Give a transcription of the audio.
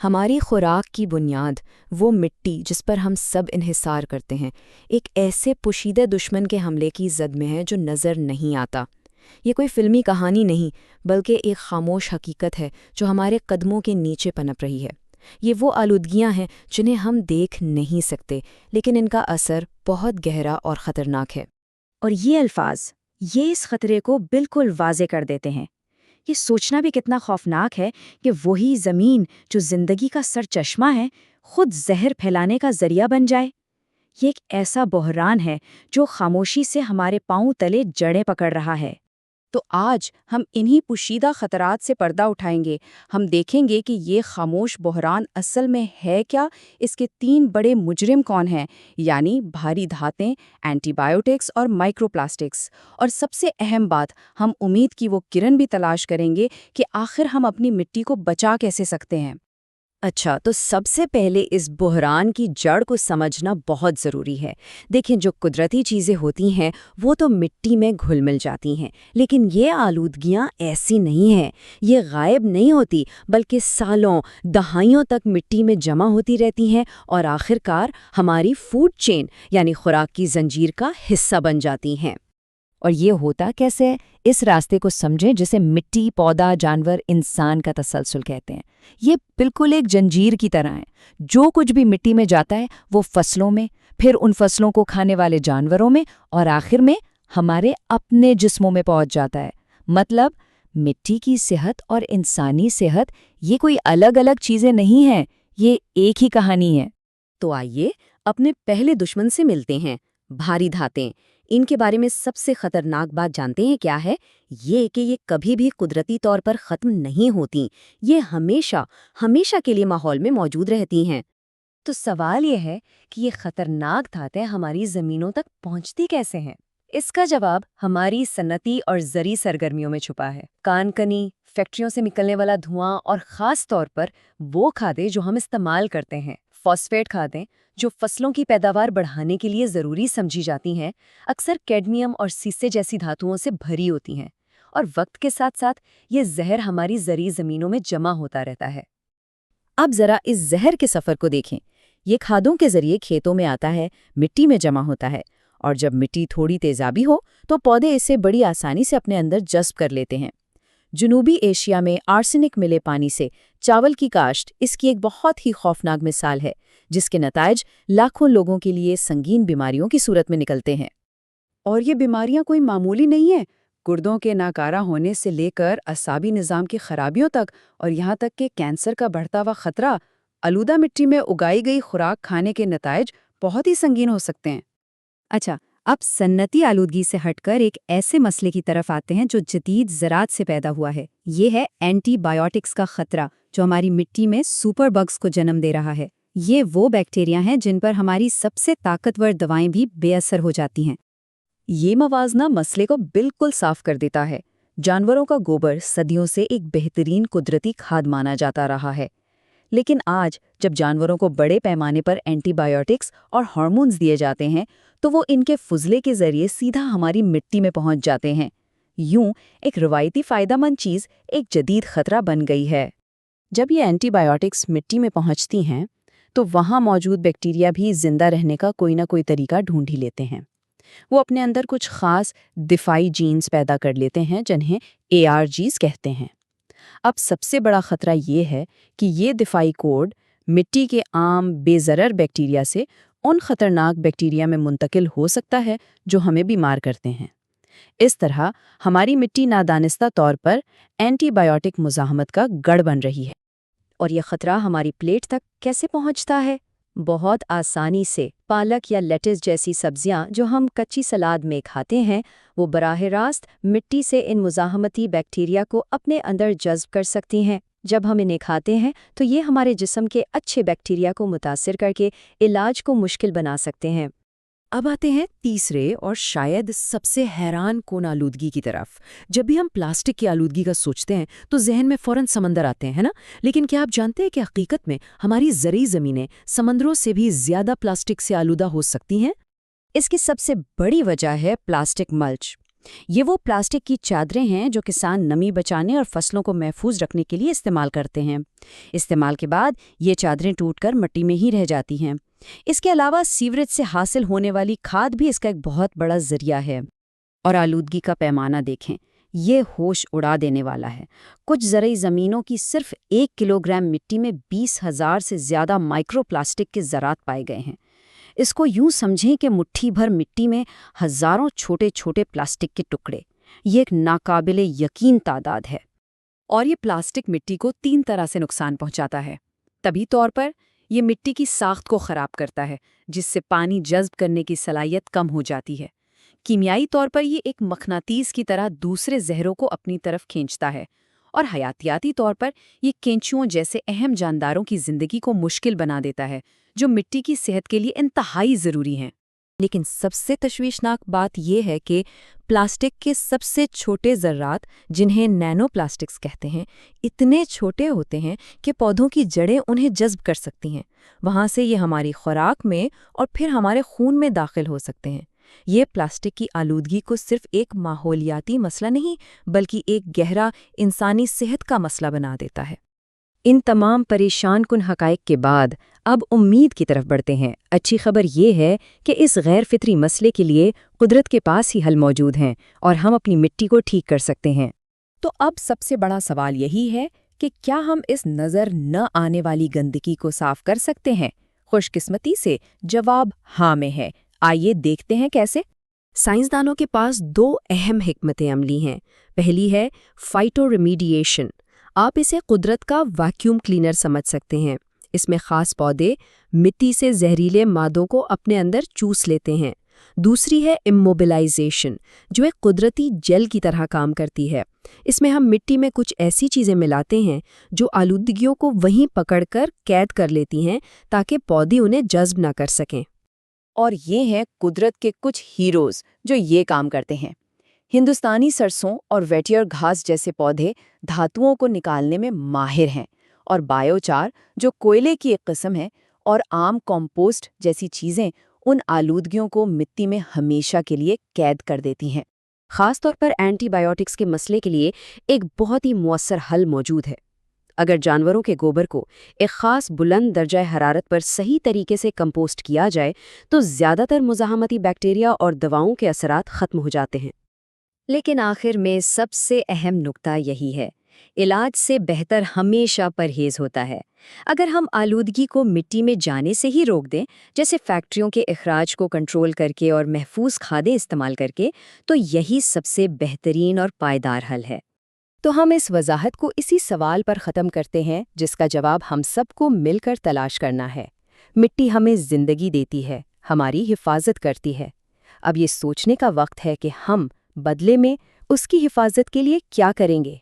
ہماری خوراک کی بنیاد وہ مٹی جس پر ہم سب انحصار کرتے ہیں ایک ایسے پوشیدہ دشمن کے حملے کی زد میں ہے جو نظر نہیں آتا۔ یہ کوئی فلمی کہانی نہیں بلکہ ایک خاموش حقیقت ہے جو ہمارے قدموں کے نیچے پنپ رہی ہے۔ یہ وہ آلودگیاں ہیں جنہیں ہم دیکھ نہیں سکتے لیکن ان کا اثر بہت گہرا اور خطرناک ہے۔ اور یہ الفاظ اس خطرے کو بالکل واضح کر دیتے ہیں۔ یہ سوچنا بھی کتنا خوفناک ہے کہ وہی زمین جو زندگی کا سر چشمہ ہے خود زہر پھیلانے کا ذریعہ بن جائے۔ یہ ایک ایسا بحران ہے جو خاموشی سے ہمارے پاؤں تلے جڑیں پکڑ رہا ہے۔ تو آج ہم انہی پوشیدہ خطرات سے پردہ اٹھائیں گے۔ ہم دیکھیں گے کہ یہ خاموش بحران اصل میں ہے کیا، اس کے 3 بڑے مجرم کون ہیں، یعنی بھاری دھاتیں، اینٹی بائیوٹکس اور مائکرو پلاسٹکس۔ اور سب سے اہم بات، ہم امید کی وہ کرن بھی تلاش کریں گے کہ آخر ہم اپنی مٹی کو بچا کیسے سکتے ہیں۔ اچھا، تو سب سے پہلے اس بحران کی جڑ کو سمجھنا بہت ضروری ہے۔ دیکھیں، جو قدرتی چیزیں ہوتی ہیں وہ تو مٹی میں گھل مل جاتی ہیں، لیکن یہ آلودگیاں ایسی نہیں ہیں۔ یہ غائب نہیں ہوتی بلکہ سالوں دہائیوں تک مٹی میں جمع ہوتی رہتی ہیں اور آخرکار ہماری فوڈ چین یعنی خوراک کی زنجیر کا حصہ بن جاتی ہیں۔ اور یہ ہوتا کیسے ہے؟ اس راستے کو سمجھیں جسے مٹی، پودا، جانور، انسان کا تسلسل کہتے ہیں۔ یہ بالکل ایک زنجیر کی طرح ہے۔ جو کچھ بھی مٹی میں جاتا ہے وہ فصلوں میں، پھر ان فصلوں کو کھانے والے جانوروں میں اور آخر میں ہمارے اپنے جسموں میں پہنچ جاتا ہے۔ مطلب مٹی کی صحت اور انسانی صحت یہ کوئی الگ الگ چیزیں نہیں ہیں، یہ ایک ہی کہانی ہے۔ تو آئیے اپنے پہلے دشمن سے ملتے ہیں، بھاری دھاتیں۔ ان کے بارے میں سب سے خطرناک بات جانتے ہیں کیا ہے؟ یہ کہ یہ کبھی بھی قدرتی طور پر ختم نہیں ہوتی، یہ ہمیشہ کے لیے ماحول میں موجود رہتی ہیں۔ تو سوال یہ ہے کہ یہ خطرناک دھاتیں ہماری زمینوں تک پہنچتی کیسے ہیں؟ اس کا جواب ہماری صنعتی اور زرعی سرگرمیوں میں چھپا ہے۔ کان کنی، فیکٹریوں سے نکلنے والا دھواں اور خاص طور پر وہ کھادیں جو ہم استعمال کرتے ہیں، فاسفیٹ کھادیں جو فصلوں کی پیداوار بڑھانے کے لیے ضروری سمجھی جاتی ہیں، اکثر کیڈمیم اور سیسے جیسی دھاتوؤں سے بھری ہوتی ہیں، اور وقت کے ساتھ ساتھ یہ زہر ہماری زرعی زمینوں میں جمع ہوتا رہتا ہے۔ اب ذرا اس زہر کے سفر کو دیکھیں۔ یہ کھادوں کے ذریعے کھیتوں میں آتا ہے، مٹی میں جمع ہوتا ہے، اور جب مٹی تھوڑی تیزابی ہو تو پودے اسے بڑی آسانی سے اپنے اندر جذب کر لیتے ہیں۔ جنوبی ایشیا میں آرسینک ملے پانی سے چاول کی کاشت اس کی ایک بہت ہی خوفناک مثال ہے، جس کے نتائج لاکھوں لوگوں کے لیے سنگین بیماریوں کی صورت میں نکلتے ہیں۔ اور یہ بیماریاں کوئی معمولی نہیں ہیں۔ گردوں کے ناکارہ ہونے سے لے کر اعصابی نظام کی خرابیوں تک، اور یہاں تک کہ کینسر کا بڑھتا ہوا خطرہ، آلودہ مٹی میں اگائی گئی خوراک کھانے کے نتائج بہت ہی سنگین ہو سکتے ہیں۔ اچھا، اب صنعتی آلودگی سے ہٹ کر ایک ایسے مسئلے کی طرف آتے ہیں جو جدید زراعت سے پیدا ہوا ہے۔ یہ ہے اینٹی بائیوٹکس کا خطرہ جو ہماری مٹی میں سپر بگز کو جنم دے رہا ہے۔ یہ وہ بیکٹیریا ہیں جن پر ہماری سب سے طاقتور دوائیں بھی بے اثر ہو جاتی ہیں۔ یہ موازنہ مسئلے کو بالکل صاف کر دیتا ہے۔ جانوروں کا گوبر صدیوں سے ایک بہترین قدرتی کھاد مانا جاتا رہا ہے، لیکن آج جب جانوروں کو بڑے پیمانے پر اینٹی بائیوٹکس اور ہارمونز دیے جاتے ہیں تو وہ ان کے فضلے کے ذریعے سیدھا ہماری مٹی میں پہنچ جاتے ہیں۔ یوں ایک روایتی فائدہ مند چیز ایک جدید خطرہ بن گئی ہے۔ جب یہ اینٹی بائیوٹکس مٹی میں پہنچتی ہیں تو وہاں موجود بیکٹیریا بھی زندہ رہنے کا کوئی نہ کوئی طریقہ ڈھونڈ ہی لیتے ہیں۔ وہ اپنے اندر کچھ خاص دفاعی جینز پیدا کر لیتے ہیں جنہیں ARGs کہتے ہیں۔ اب سب سے بڑا خطرہ یہ ہے کہ یہ دفاعی کوڈ مٹی کے عام بے ضرر بیکٹیریا سے ان خطرناک بیکٹیریا میں منتقل ہو سکتا ہے جو ہمیں بیمار کرتے ہیں۔ اس طرح ہماری مٹی نادانستہ طور پر اینٹی بائیوٹک مزاحمت کا گڑھ بن رہی ہے۔ اور یہ خطرہ ہماری پلیٹ تک کیسے پہنچتا ہے؟ بہت آسانی سے۔ پالک یا لیٹس جیسی سبزیاں جو ہم کچی سلاد میں کھاتے ہیں، وہ براہ راست مٹی سے ان مزاحمتی بیکٹیریا کو اپنے اندر جذب کر سکتی ہیں۔ جب ہم انہیں کھاتے ہیں تو یہ ہمارے جسم کے اچھے بیکٹیریا کو متاثر کر کے علاج کو مشکل بنا سکتے ہیں۔ اب آتے ہیں تیسرے اور شاید سب سے حیران کن آلودگی کی طرف۔ جب بھی ہم پلاسٹک کی آلودگی کا سوچتے ہیں تو ذہن میں فوراً سمندر آتے ہیں نا؟ لیکن کیا آپ جانتے ہیں کہ حقیقت میں ہماری زرعی زمینیں سمندروں سے بھی زیادہ پلاسٹک سے آلودہ ہو سکتی ہیں؟ اس کی سب سے بڑی وجہ ہے پلاسٹک ملچ۔ یہ وہ پلاسٹک کی چادریں ہیں جو کسان نمی بچانے اور فصلوں کو محفوظ رکھنے کے لیے استعمال کرتے ہیں۔ استعمال کے بعد یہ چادریں ٹوٹ کر مٹی میں ہی رہ جاتی ہیں۔ اس کے علاوہ سیوریج سے حاصل ہونے والی کھاد بھی اس کا ایک بہت بڑا ذریعہ ہے۔ اور آلودگی کا پیمانہ دیکھیں، یہ ہوش اڑا دینے والا ہے۔ کچھ زرعی زمینوں کی صرف 1 کلوگرام مٹی میں 20,000 سے زیادہ مائکرو پلاسٹک کے ذرات پائے گئے ہیں۔ اس کو یوں سمجھیں کہ مٹھی بھر مٹی میں ہزاروں چھوٹے چھوٹے پلاسٹک کے ٹکڑے۔ یہ ایک ناقابل یقین تعداد ہے۔ اور یہ پلاسٹک مٹی کو 3 طرح سے نقصان پہنچاتا ہے۔ طبی طور پر یہ مٹی کی ساخت کو خراب کرتا ہے، جس سے پانی جذب کرنے کی صلاحیت کم ہو جاتی ہے۔ کیمیائی طور پر یہ ایک مقناطیس کی طرح دوسرے زہروں کو اپنی طرف کھینچتا ہے، اور حیاتیاتی طور پر یہ کینچوؤں جیسے اہم جانداروں کی زندگی کو مشکل بنا دیتا ہے، جو مٹی کی صحت کے لیے انتہائی ضروری ہیں۔ لیکن سب سے تشویشناک بات یہ ہے کہ پلاسٹک کے سب سے چھوٹے ذرات، جنہیں نینو پلاسٹکس کہتے ہیں، اتنے چھوٹے ہوتے ہیں کہ پودوں کی جڑیں انہیں جذب کر سکتی ہیں۔ وہاں سے یہ ہماری خوراک میں اور پھر ہمارے خون میں داخل ہو سکتے ہیں۔ یہ پلاسٹک کی آلودگی کو صرف ایک ماحولیاتی مسئلہ نہیں، بلکہ ایک گہرا انسانی صحت کا مسئلہ بنا دیتا ہے۔ ان تمام پریشان کن حقائق کے بعد اب امید کی طرف بڑھتے ہیں۔ اچھی خبر یہ ہے کہ اس غیر فطری مسئلے کے لیے قدرت کے پاس ہی حل موجود ہیں، اور ہم اپنی مٹی کو ٹھیک کر سکتے ہیں۔ تو اب سب سے بڑا سوال یہی ہے کہ کیا ہم اس نظر نہ آنے والی گندگی کو صاف کر سکتے ہیں؟ خوش قسمتی سے جواب ہاں میں ہے۔ آئیے دیکھتے ہیں کیسے۔ سائنسدانوں کے پاس 2 اہم حکمت عملی ہیں۔ پہلی ہے فائٹو ریمیڈیشن۔ آپ اسے قدرت کا ویکیوم کلینر سمجھ سکتے ہیں۔ اس میں خاص پودے مٹی سے زہریلے مادوں کو اپنے اندر چوس لیتے ہیں۔ دوسری ہے اموبلائزیشن، جو ایک قدرتی جیل کی طرح کام کرتی ہے۔ اس میں ہم مٹی میں کچھ ایسی چیزیں ملاتے ہیں جو آلودگیوں کو وہیں پکڑ کر قید کر لیتی ہیں تاکہ پودے انہیں جذب نہ کر سکیں۔ اور یہ ہیں قدرت کے کچھ ہیروز جو یہ کام کرتے ہیں۔ ہندوستانی سرسوں اور ویٹیئر گھاس جیسے پودے دھاتوؤں کو نکالنے میں ماہر ہیں، اور بایوچار جو کوئلے کی ایک قسم ہے، اور عام کمپوسٹ جیسی چیزیں ان آلودگیوں کو مٹی میں ہمیشہ کے لیے قید کر دیتی ہیں۔ خاص طور پر اینٹی بائیوٹکس کے مسئلے کے لیے ایک بہت ہی مؤثر حل موجود ہے۔ اگر جانوروں کے گوبر کو ایک خاص بلند درجہ حرارت پر صحیح طریقے سے کمپوسٹ کیا جائے تو زیادہ تر مزاحمتی بیکٹیریا اور دواؤں کے اثرات ختم ہو جاتے ہیں۔ لیکن آخر میں سب سے اہم نکتہ یہی ہے، علاج سے بہتر ہمیشہ پرہیز ہوتا ہے۔ اگر ہم آلودگی کو مٹی میں جانے سے ہی روک دیں، جیسے فیکٹریوں کے اخراج کو کنٹرول کر کے اور محفوظ کھادیں استعمال کر کے، تو یہی سب سے بہترین اور پائیدار حل ہے۔ تو ہم اس وضاحت کو اسی سوال پر ختم کرتے ہیں جس کا جواب ہم سب کو مل کر تلاش کرنا ہے۔ مٹی ہمیں زندگی دیتی ہے، ہماری حفاظت کرتی ہے۔ اب یہ سوچنے کا وقت ہے کہ ہم بدلے میں اس کی حفاظت کے لیے کیا کریں گے۔